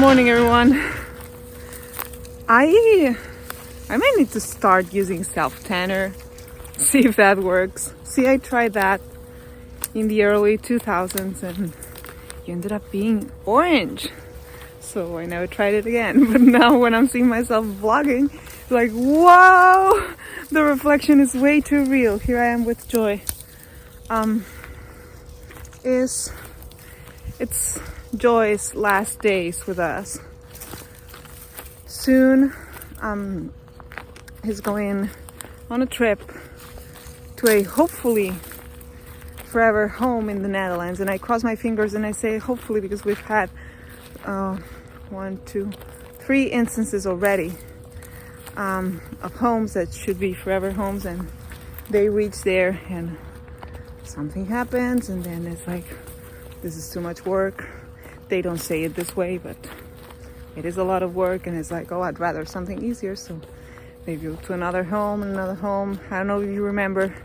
morning, everyone. I might need to start using self-tanner, see if that works. See, I tried that in the early 2000s and it ended up being orange. So I never tried it again. But now when I'm seeing myself vlogging, like, wow, the reflection is way too real. Here I am with Joy. It's Joy's last days with us. Soon, he's going on a trip to a hopefully forever home in the Netherlands. And I cross my fingers and I say hopefully because we've had 1, 2, 3 instances already of homes that should be forever homes, and they reach there and something happens, and then it's like, this is too much work. They don't say it this way, but it is a lot of work, and it's like, oh, I'd rather something easier. So they go to another home. I don't know if you remember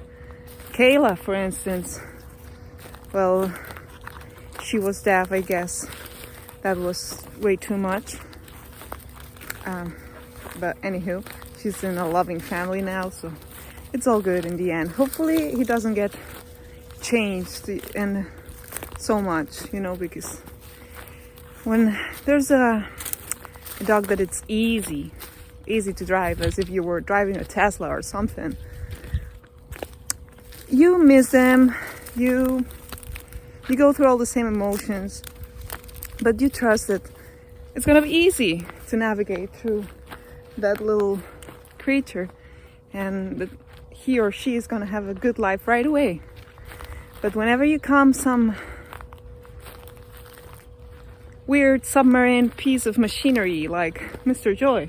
Kayla, for instance. Well, she was deaf, I guess. That was way too much. But anywho, she's in a loving family now, so it's all good in the end. Hopefully he doesn't get changed and so much, because when there's a dog that it's easy to drive, as if you were driving a Tesla or something, you miss them, you go through all the same emotions, but you trust that it's gonna be easy to navigate through that little creature, and that he or she is gonna have a good life right away. But whenever you come some weird submarine piece of machinery like Mr. Joy,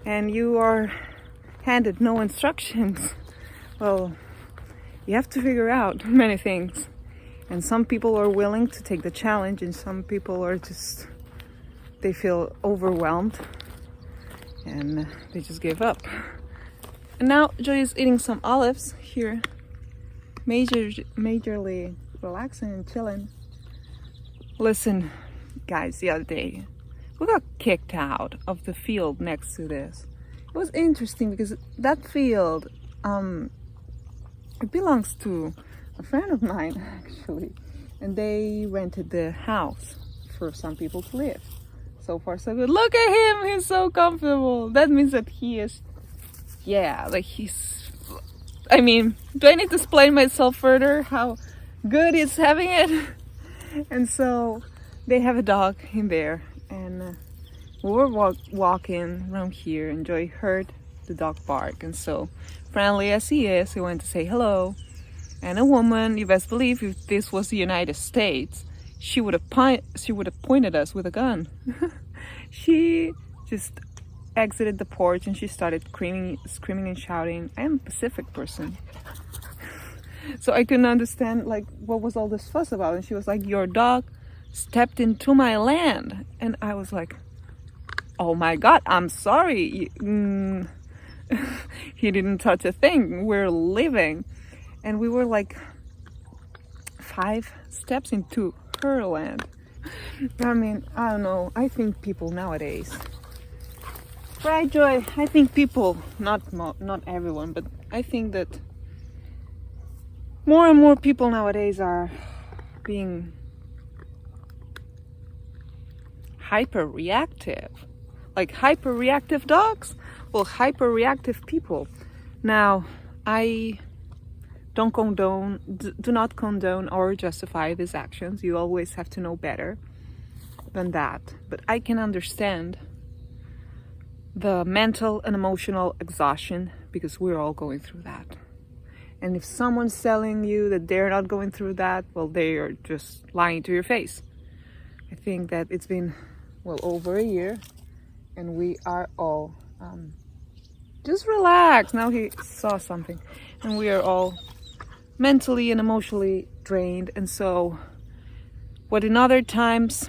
and you are handed no instructions, well, you have to figure out many things. And some people are willing to take the challenge, and some people are just, they feel overwhelmed and they just give up. And now Joy is eating some olives here, majorly relaxing and chilling. Listen, guys, the other day we got kicked out of the field next to this. It was interesting because that field it belongs to a friend of mine, actually, and they rented the house for some people to live. So far so good. Look at him, he's so comfortable. That means that he is, I mean, do I need to explain myself further how good he's having it? And so they have a dog in there, and we were walking around here, and Joy heard the dog bark, and so friendly as he is, he went to say hello. And a woman, you best believe, if this was the United States, she would have pointed us with a gun. She just exited the porch and she started screaming and shouting. I am a Pacific person, so I couldn't understand what was all this fuss about. And she was like, your dog stepped into my land. And I was like, oh my God, I'm sorry. He didn't touch a thing. We're living. And we were like 5 steps into her land. I mean, I don't know. I think people nowadays, right, Joy? I think people, not everyone, but I think that more and more people nowadays are being hyper-reactive. Like hyper-reactive dogs? Well, hyper-reactive people. Now, I do not condone or justify these actions. You always have to know better than that. But I can understand the mental and emotional exhaustion, because we're all going through that. And if someone's telling you that they're not going through that, well, they are just lying to your face. I think that it's been, over a year, and we are all just relax. Now he saw something, and we are all mentally and emotionally drained. And so what in other times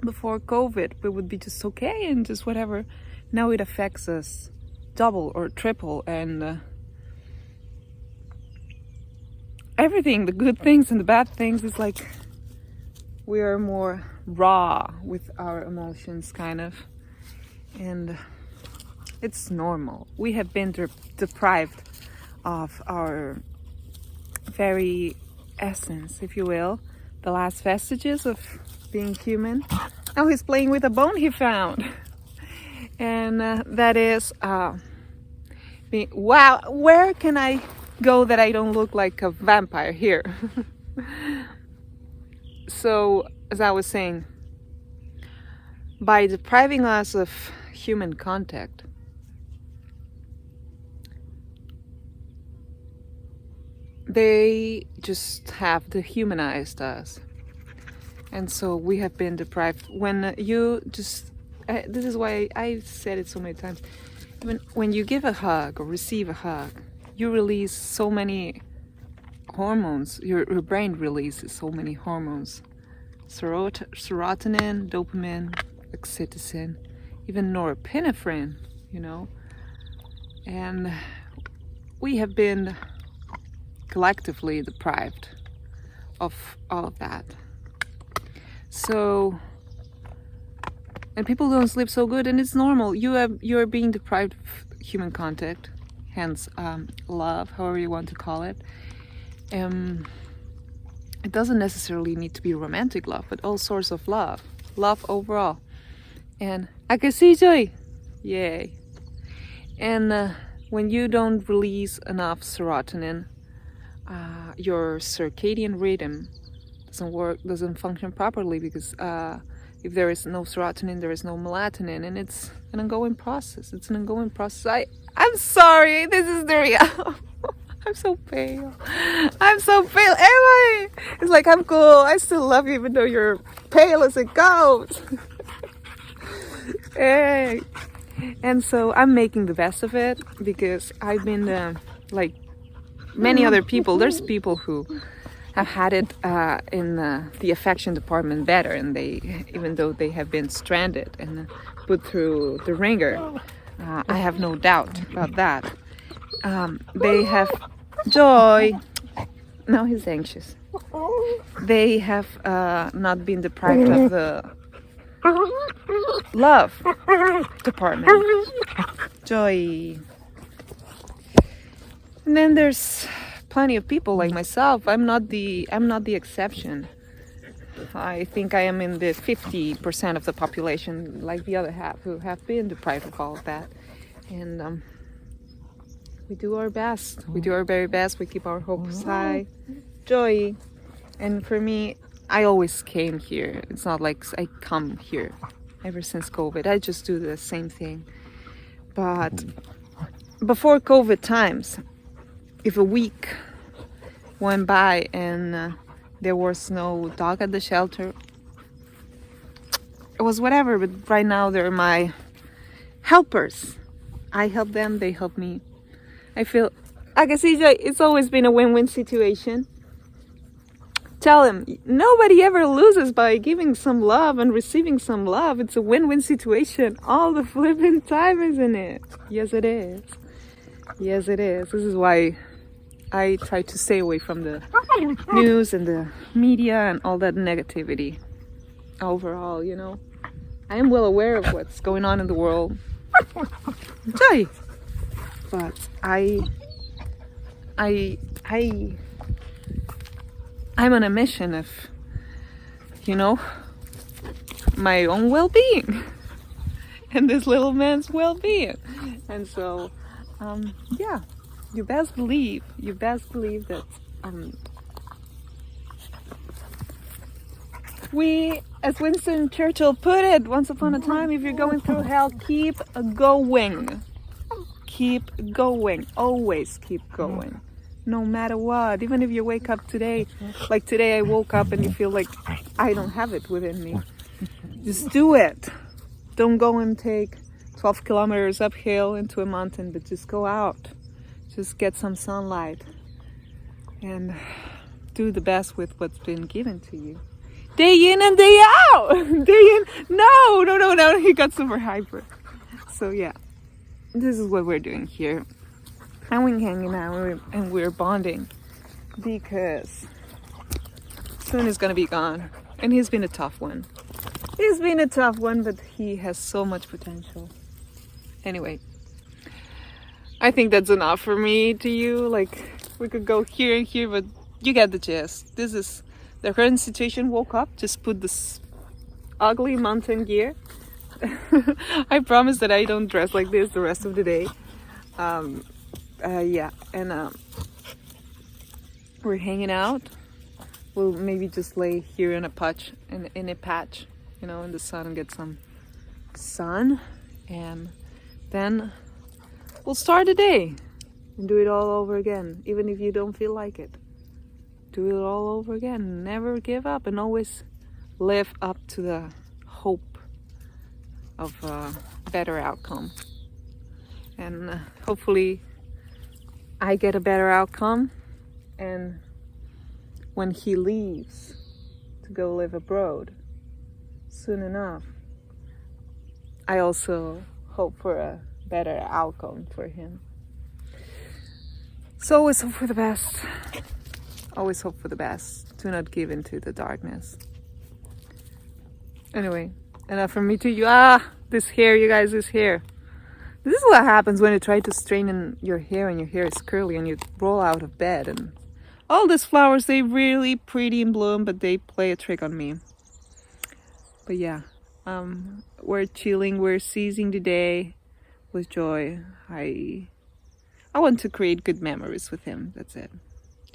before COVID we would be just okay and just whatever, now it affects us double or triple, and everything, the good things and the bad things, is like we are more raw with our emotions, kind of. And it's normal. We have been deprived of our very essence, if you will, the last vestiges of being human. Now he's playing with a bone he found. And that is, wow, where can I go that I don't look like a vampire? Here. So, as I was saying, by depriving us of human contact, they just have dehumanized us. And so we have been deprived. When you just, this is why I've said it so many times, when you give a hug or receive a hug, you release so many hormones. Your brain releases so many hormones. Serotonin, dopamine, oxytocin, even norepinephrine, you know. And we have been collectively deprived of all of that. So, and people don't sleep so good, and it's normal. You're being deprived of human contact, hence love, however you want to call it. It doesn't necessarily need to be romantic love, but all sorts of love overall. And I can see joy, yay! And when you don't release enough serotonin, your circadian rhythm doesn't function properly, because if there is no serotonin, there is no melatonin, and it's an ongoing process. I'm sorry, this is the real. I'm so pale. I'm so pale. Am I? It's like, I'm cool. I still love you even though you're pale as it goes. Hey. And so I'm making the best of it, because I've been like many other people. There's people who have had it in the affection department better, and even though they have been stranded and put through the ringer, I have no doubt about that. They have joy. Now he's anxious. They have not been deprived of the love department. Joy. And then there's plenty of people like myself. I'm not the exception. I think I am in the 50% of the population, like the other half, who have been deprived of all of that. And we do our best. We do our very best. We keep our hopes high. Joy. And for me, I always came here. It's not like I come here ever since COVID. I just do the same thing. But before COVID times, if a week went by and there was no dog at the shelter, it was whatever. But right now, they're my helpers. I help them, they help me. I feel, I can see it's always been a win-win situation. Tell him, nobody ever loses by giving some love and receiving some love. It's a win-win situation all the flipping time, isn't it? Yes, it is. Yes, it is. This is why I try to stay away from the news and the media and all that negativity. Overall, you know, I am well aware of what's going on in the world. Joy. But I'm on a mission of, you know, my own well-being and this little man's well-being. And so, yeah, you best believe that we, as Winston Churchill put it once upon a time, if you're going through hell, keep going. Keep going. Always keep going. No matter what. Even if you wake up today, like today I woke up and you feel like I don't have it within me. Just do it. Don't go and take 12 kilometers uphill into a mountain, but just go out. Just get some sunlight and do the best with what's been given to you. Day in and day out. Day in. No. He got super hyper. So yeah, this is what we're doing here. And we're hanging out and we're bonding, because soon he's gonna be gone, and he's been a tough one. He's been a tough one, but he has so much potential. Anyway, I think that's enough for me to you. Like, we could go here and here, but you get the gist. This is the current situation. Woke up, just put this ugly mountain gear. I promise that I don't dress like this the rest of the day. Yeah, and we're hanging out. We'll maybe just lay here in a patch, in a patch, you know, in the sun and get some sun, and then we'll start the day and do it all over again. Even if you don't feel like it, do it all over again. Never give up, and always live up to the hope of a better outcome. And hopefully I get a better outcome, and when he leaves to go live abroad soon enough, I also hope for a better outcome for him. So always hope for the best. Always hope for the best. Do not give in to the darkness. Anyway, enough from me to you. This hair, you guys, this hair. This is what happens when you try to straighten your hair and your hair is curly and you roll out of bed. And all these flowers, they really pretty in bloom, but they play a trick on me. But yeah, we're chilling, we're seizing the day with joy. I want to create good memories with him. That's it.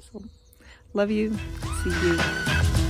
So, love you. See you.